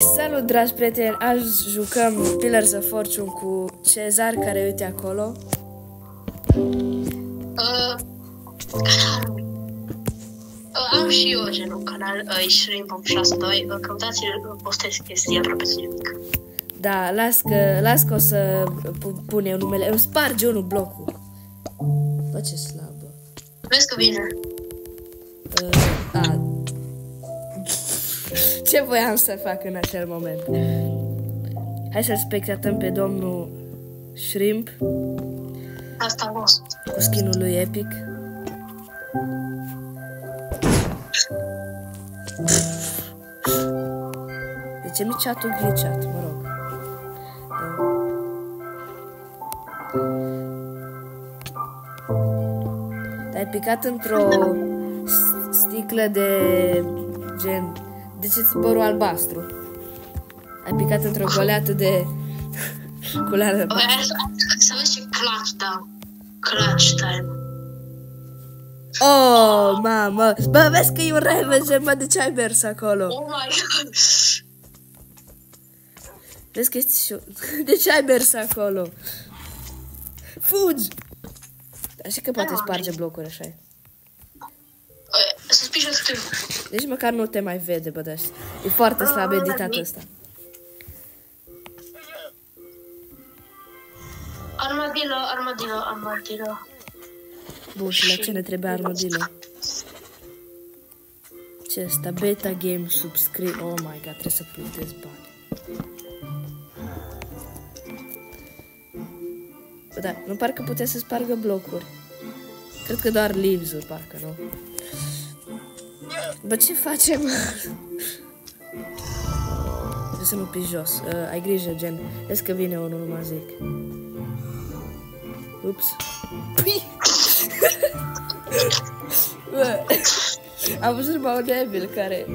Salut, dragi prieteni! Azi jucăm Pillars of Fortune cu Cezar, care uite acolo. Am și eu genul canal, Shrimp62, căutați-l, postez chestii aproape nimic. Da, las că o să pun eu numele. Îmi sparge unul blocul. Bă, ce slabă. Vezi că vine. Ce voiam să fac în acel moment? Hai să-l spectatăm pe domnul Shrimp Asta a fost. cu skin-ul lui epic. De ce mi chat-ul glitchat? Mă rog. Ai picat într-o sticlă de gen... De ce ți părul albastru? Ai picat într-o goleată de culoare albastră. Să vezi ce clutch dau. Clutch time. Oh, mamă! Bă, vezi că e un Ravager, mă, de ce ai mers acolo? Oh my god! Vezi că este și eu. De ce ai mers acolo? Fugi! Așa că poate sparge blocuri, așa e. Suspicious too. Deci măcar nu te mai vede, bă, deci. E foarte slab editat ăsta. Armadillo. Bun, și la ce ne trebuie armadillo? Ce asta? Beta game subscribe. Oh my god, trebuie să plătesc bani. Bă, da, nu parcă putea să spargă blocuri. Cred că doar leaves-uri, parcă, nu? Bă, ce facem? Trebuie să nu piși jos. Ai grijă, gen. Vezi că vine unul, nu mă zic. Ups. Bă, am văzut numai un Neville care...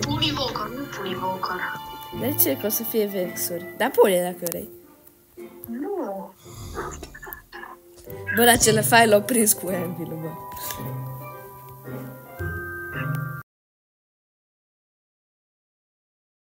Pun invocar, nu pun invocar. De ce? Că o să fie vexuri. Dar pune dacă vrei. Nu. Bă, la cele fai l-au prins cu Anvil-ul, bă.